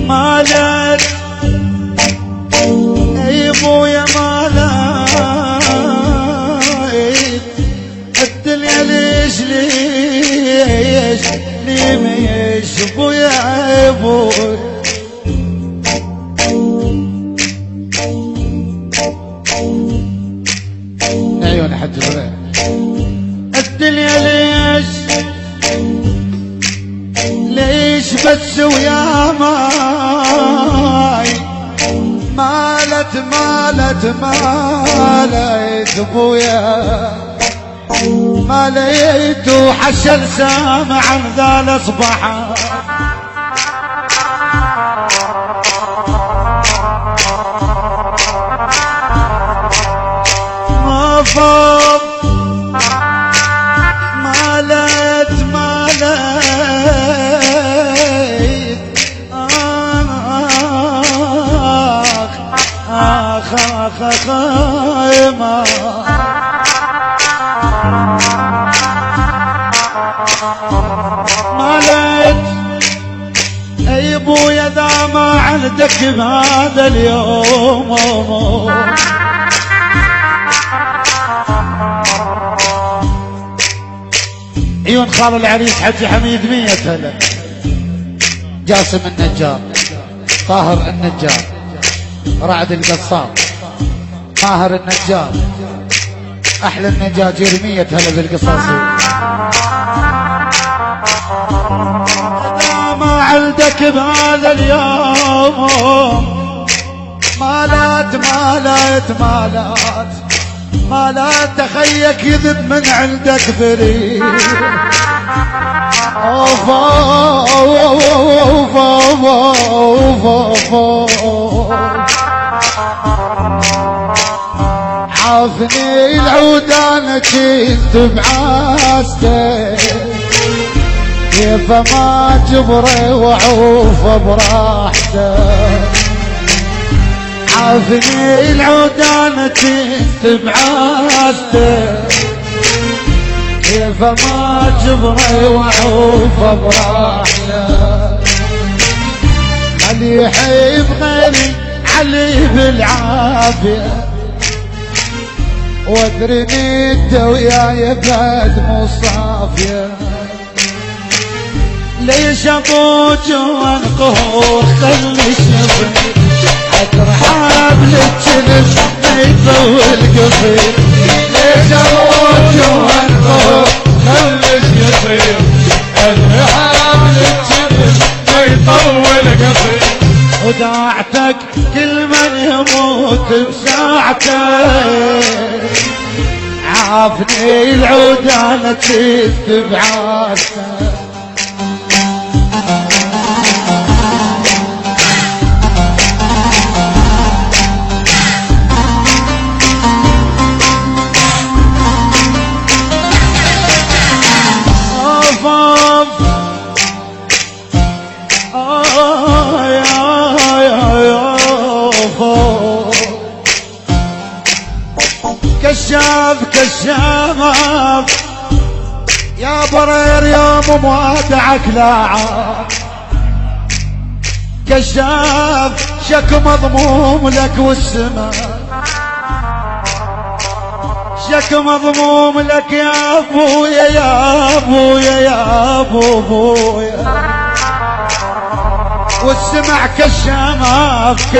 مالت اي ابويا مالت الدنيا ليش ميش ابويا ابوي عيون حج الريح الدنيا ليش بس ويا ماي مالت ابويا مالت وحشل سامع عن ذا الاصبح ما فاض مالت مالت اي ابويا ذا ما عندك بهذا اليوم عيون خال العريس حجي حميد 100 هلا جاسم النجار طاهر النجار رعد القصاب ماهر النجار احلى النجاجير 100 هلا بالقصاصين ما عندك بهذا اليوم مالات تخيك يذب من عندك بريء عافني العودان كنت بعاسته كيف ما جبري وعوف براحته عافني العودان كنت بعاسته كيف ما جبري وعوف براحته خلي يحيب غيري علي بالعافيه وادرني انت وياي بعد مصافيه ليش ابوك وانقهر خلي شفي اترحاب للجنس ما يطول قصير ليش ابوك وانقهر خلي شفي اترحاب للجنس ما يطول قصير وداعتك كل من يموت بساعتك عافني العودانة كنت بعاسته كشاف يا برير يوم موادعك لاعب كشاف شك مضموم لك والسماء شك مضموم لك يا ابويا يا ابويا يا ابويا والسمع كشاف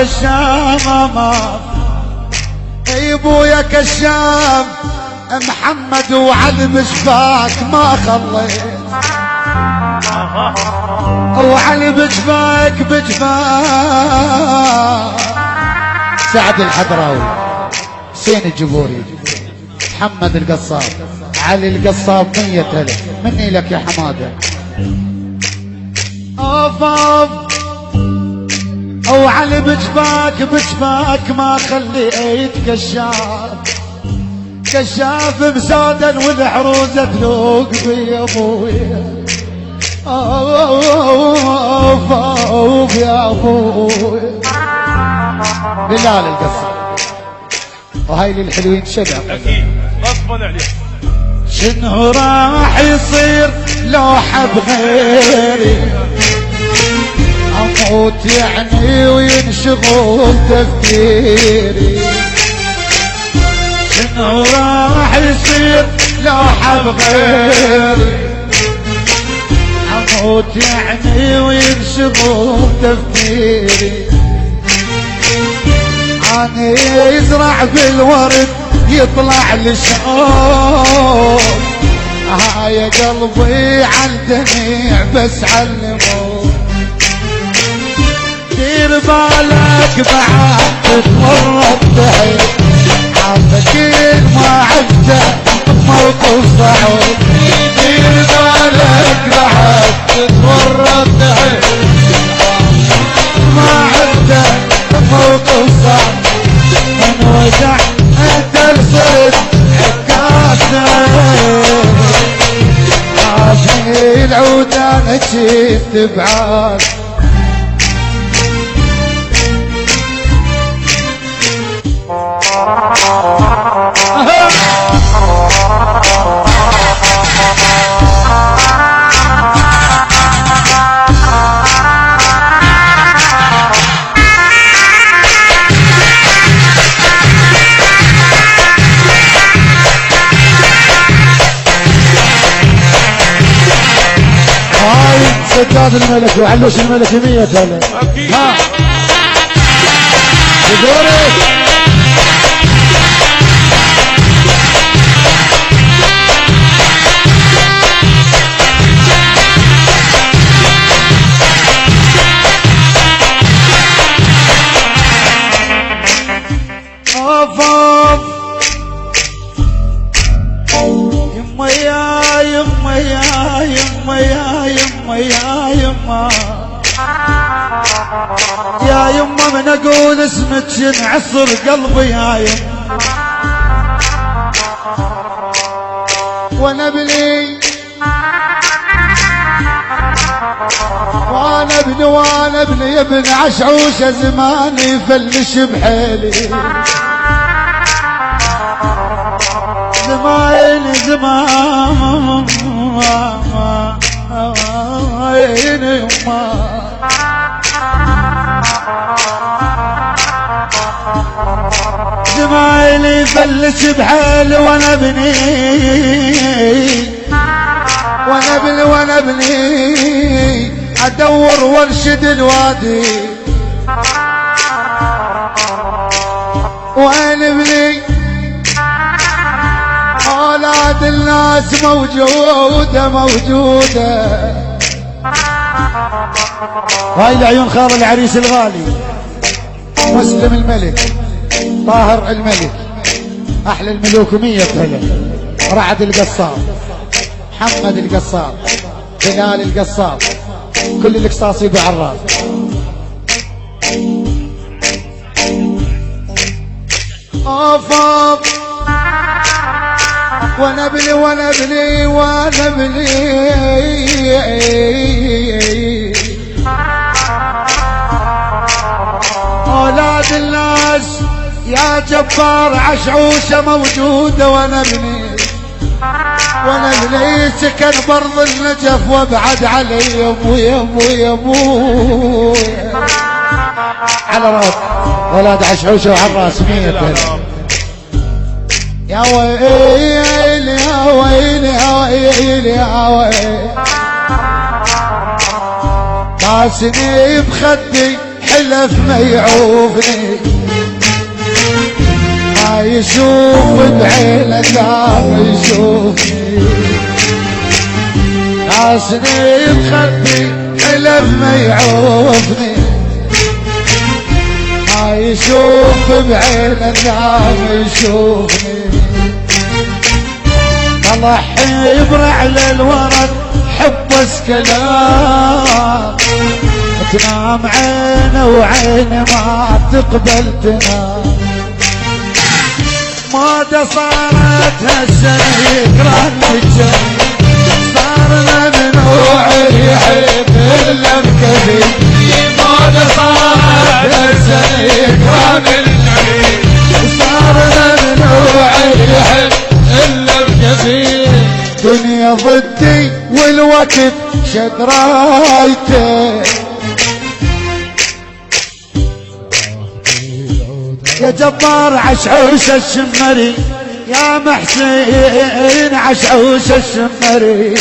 اي ابويا كشاف محمد وعلي بشفاك ما خليت وعلي بشفاك سعد الحضراوي حسين الجبوري محمد القصاب علي القصاب 100 هلا مني لك يا حماده او علي بجفاك ما خليت كشاف بسادا والعروزه تلوق بي ابويا يا ابويا بلال القصاب وهاي للحلوين شدع اكيد غصبا عليك. شنو راح يصير لو حب غيري اموت يعني وينشغل تفكيري شنو راح يصير لو حب غيري اموت يعني وينشغل تفكيري انا يزرع بالورد يطلع لشوق يا قلبي عالدميع بس علموه دير بالك بعد تتورط تحت عافاك ما عدت موقف صعب دير بالك بعد تتورط تحت ما عدت موقف صعب من وجع انت صرت عكاسه عافي العود انا جيت بعاد سجاد الملك وعلوش الملك 100 هلا ها بدورك افاف يما يا يما يا يما يا يما يا يما يا يما من اقول اسمك ينعصر قلبي يا يما وانا بلي وانا بني ابن عشعوشه زماني فلش بحيلي زمايلي زمان يما زمايلي فلش بحالي وانا بني وانا بني ادور وارشد الوادي وين بني اولاد الناس موجوده هاي العيون خار العريس الغالي مسلم الملك طاهر الملك احلى الملوك 100 هلا رعد القصاب محمد القصاب بلال القصاب كل القصاصي بعراس افاق وانا بلي اولاد الناس يا جبار عشعوشه موجوده وانا بني سكن برض النجف وابعد علي ابوي على راس ولاد عشعوشه وعراس 100 يا ويلي يا ويلي يا ويلي يا ويلي طاسني بخدي حلف ما يعوفني ما يشوف بعينه دام يشوفني طاسني بخدي حلف ما يعوفني ما يشوف بعينه دام يشوفني طلع برعل الورد حب كلام تنام عينه وعينه ما تقبل تنام ما صارت هالسنة يكرهن الجنة صار ممنوع يحب الا بكثير ما صارت هالسنة يكرهن الجنة صار ضدي والوقت شد رايته يا جبار عشعوش الشمري يا محسين عشعوش الشمري